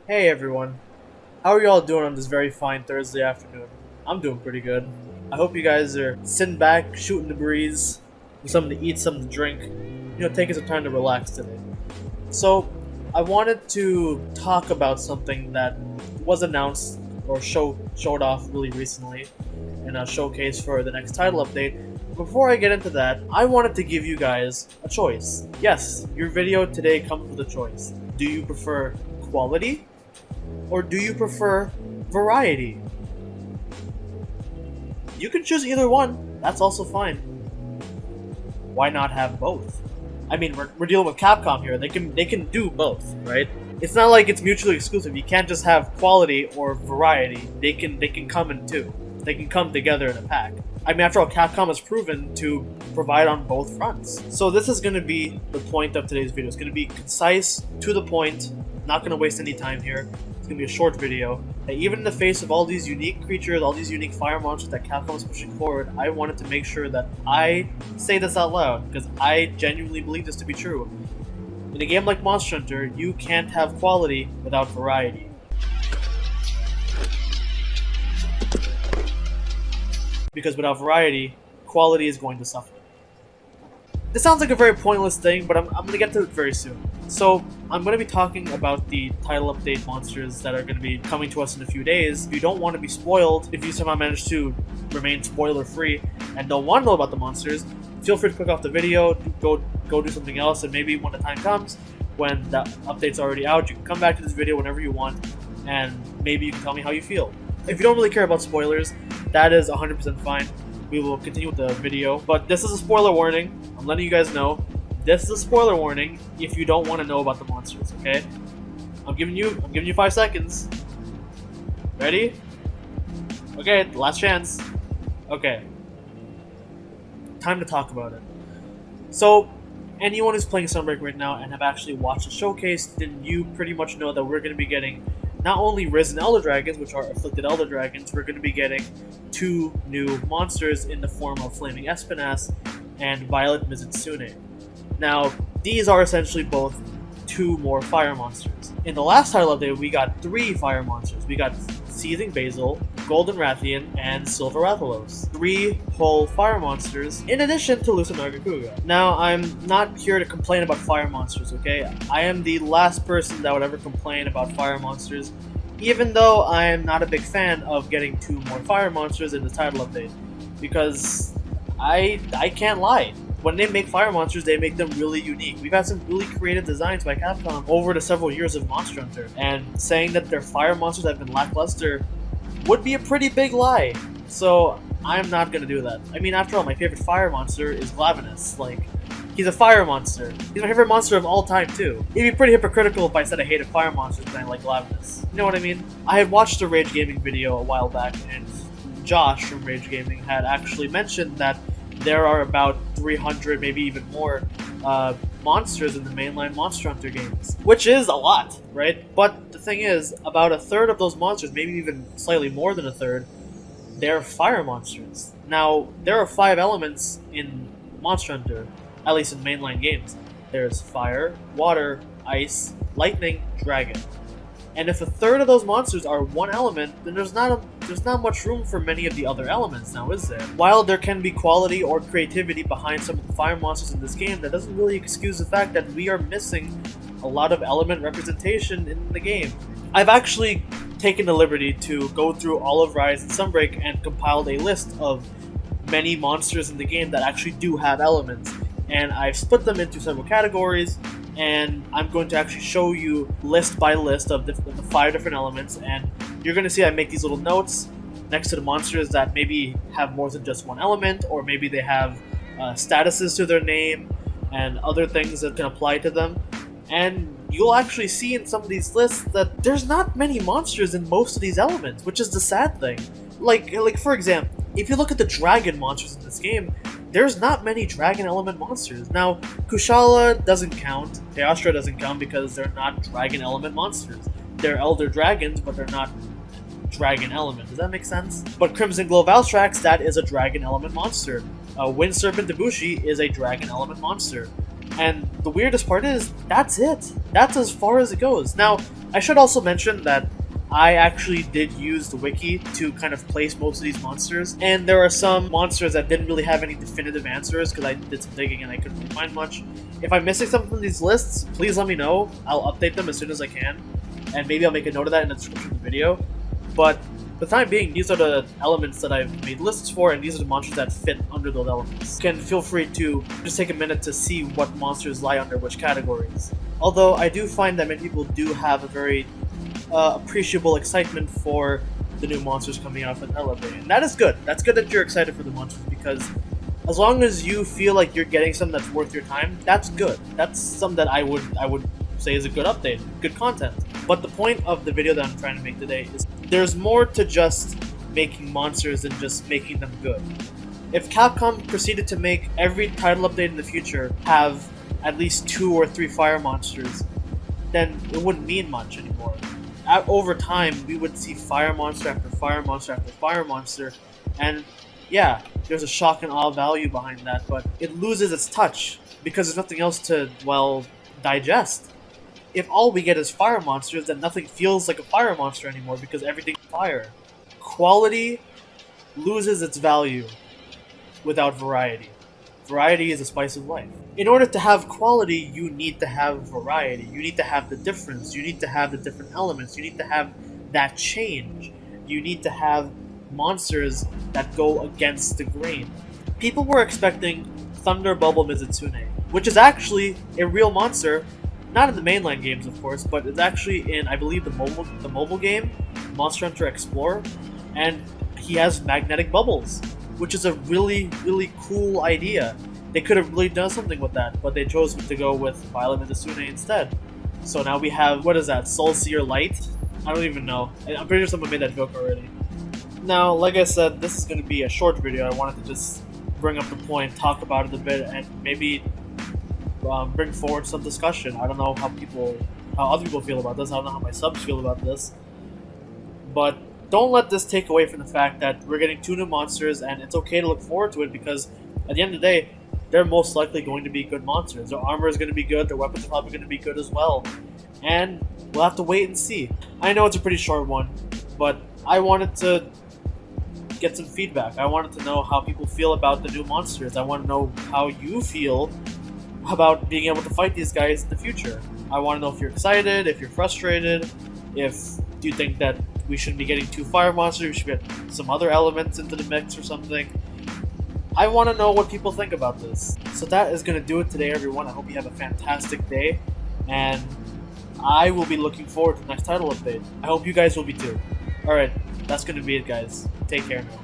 Hey everyone, how are y'all doing on this very fine Thursday afternoon? I'm doing pretty good. I hope you guys are sitting back, shooting the breeze, with something to eat, something to drink, taking some time to relax today. So, I wanted to talk about something that was announced or showed off really recently in a showcase for the next title update. Before I get into that, I wanted to give you guys a choice. Yes, your video today comes with a choice. Do you prefer quality? Or do you prefer variety? You can choose either one, that's also fine. Why not have both? I mean, we're dealing with Capcom here, they can do both, right? It's not like it's mutually exclusive, you can't just have quality or variety, they can come in two. They can come together in a pack. I mean, after all, Capcom has proven to provide on both fronts. So this is going to be the point of today's video. It's going to be concise, to the point, not going to waste any time here. It's going to be a short video. And even in the face of all these unique creatures, all these unique fire monsters that Capcom is pushing forward, I wanted to make sure that I say this out loud, because I genuinely believe this to be true. In a game like Monster Hunter, you can't have quality without variety. Because without variety, quality is going to suffer. This sounds like a very pointless thing, but I'm going to get to it very soon. So, I'm going to be talking about the title update monsters that are going to be coming to us in a few days. If you don't want to be spoiled, if you somehow manage to remain spoiler free and don't want to know about the monsters, feel free to click off the video, go do something else, and maybe when the time comes, when the update's already out, you can come back to this video whenever you want, and maybe you can tell me how you feel. If you don't really care about spoilers, that is 100% fine. We will continue with the video, but this is a spoiler warning. I'm letting you guys know. This is a spoiler warning if you don't want to know about the monsters, okay? I'm giving you 5 seconds. Ready? Okay, last chance. Okay. Time to talk about it. So, anyone who's playing Sunbreak right now and have actually watched the showcase, then you pretty much know that we're going to be getting not only Risen Elder Dragons, which are Afflicted Elder Dragons, we're going to be getting 2 new monsters in the form of Flaming Espinas and Violet Mizitsune. Now, these are essentially both 2 more fire monsters. In the last title update, we got 3 fire monsters. We got Seething Basil, Golden Rathian, and Silver Rathalos. 3 whole fire monsters, in addition to Lucinargacuga. Now, I'm not here to complain about fire monsters, okay? I am the last person that would ever complain about fire monsters, even though I am not a big fan of getting 2 more fire monsters in the title update, because I can't lie. When they make fire monsters, they make them really unique. We've had some really creative designs by Capcom over the several years of Monster Hunter, and saying that their fire monsters have been lackluster would be a pretty big lie. So I'm not gonna do that. I mean, after all, my favorite fire monster is Glavenus. Like, he's a fire monster. He's my favorite monster of all time too. It'd be pretty hypocritical if I said I hated fire monsters and I like Glavenus. You know what I mean? I had watched a Rage Gaming video a while back, and Josh from Rage Gaming had actually mentioned that there are about 300, maybe even more, monsters in the mainline Monster Hunter games. Which is a lot, right? But the thing is, about a third of those monsters, maybe even slightly more than a third, they're fire monsters. Now, there are 5 elements in Monster Hunter, at least in mainline games. There's fire, water, ice, lightning, dragon. And if a third of those monsters are one element, then there's not much room for many of the other elements now, is there? While there can be quality or creativity behind some of the fire monsters in this game, that doesn't really excuse the fact that we are missing a lot of element representation in the game. I've actually taken the liberty to go through all of Rise and Sunbreak and compiled a list of many monsters in the game that actually do have elements. And I've split them into several categories, and I'm going to actually show you list by list of the 5 different elements, and you're going to see I make these little notes next to the monsters that maybe have more than just one element, or maybe they have statuses to their name and other things that can apply to them. And you'll actually see in some of these lists that there's not many monsters in most of these elements, which is the sad thing. Like for example, if you look at the dragon monsters in this game, there's not many dragon element monsters. Now, Kushala doesn't count, Teostra doesn't count because they're not dragon element monsters. They're elder dragons, but they're not dragon element. Does that make sense? But Crimson Glow Valstrax, that is a dragon element monster. Wind Serpent Debushi is a dragon element monster. And the weirdest part is, that's it. that's as far as it goes. Now, I should also mention that I actually did use the wiki to kind of place most of these monsters, and there are some monsters that didn't really have any definitive answers because I did some digging and I couldn't really find much. If I'm missing something from these lists, please let me know. I'll update them as soon as I can, and maybe I'll make a note of that in the description of the video. But for the time being, these are the elements that I've made lists for, and these are the monsters that fit under those elements. You can feel free to just take a minute to see what monsters lie under which categories. Although I do find that many people do have a very appreciable excitement for the new monsters coming out from Title Update, and that is good. That's good that you're excited for the monsters, because as long as you feel like you're getting something that's worth your time, that's good. That's something that I would say is a good update, good content. But the point of the video that I'm trying to make today is there's more to just making monsters than just making them good. If Capcom proceeded to make every title update in the future have at least 2 or 3 fire monsters, then it wouldn't mean much anymore. Over time, we would see fire monster after fire monster after fire monster, and yeah, there's a shock and awe value behind that, but it loses its touch because there's nothing else to, well, digest. If all we get is fire monsters, then nothing feels like a fire monster anymore because everything's fire. Quality loses its value without variety. Variety is the spice of life. In order to have quality, you need to have variety. You need to have the difference. You need to have the different elements. You need to have that change. You need to have monsters that go against the grain. People were expecting Thunder Bubble Mizitsune, which is actually a real monster, not in the mainline games, of course, but it's actually in, I believe, the mobile game, Monster Hunter Explorer, and he has magnetic bubbles, which is a really, really cool idea. They could have really done something with that, but they chose to go with Violet Mizitsune instead. So now we have, what is that, Soul Seer Light? I don't even know. I'm pretty sure someone made that joke already. Now, like I said, this is going to be a short video. I wanted to just bring up the point, talk about it a bit, and maybe bring forward some discussion. I don't know how other people feel about this. I don't know how my subs feel about this. But don't let this take away from the fact that we're getting 2 new monsters, and it's okay to look forward to it because at the end of the day, they're most likely going to be good monsters. Their armor is going to be good, their weapons are probably going to be good as well. And we'll have to wait and see. I know it's a pretty short one, but I wanted to get some feedback. I wanted to know how people feel about the new monsters. I want to know how you feel about being able to fight these guys in the future. I want to know if you're excited, if you're frustrated, do you think that we shouldn't be getting 2 fire monsters, we should get some other elements into the mix or something. I want to know what people think about this. So that is going to do it today, everyone. I hope you have a fantastic day, and I will be looking forward to the next title update. I hope you guys will be too. Alright, that's going to be it, guys. Take care now.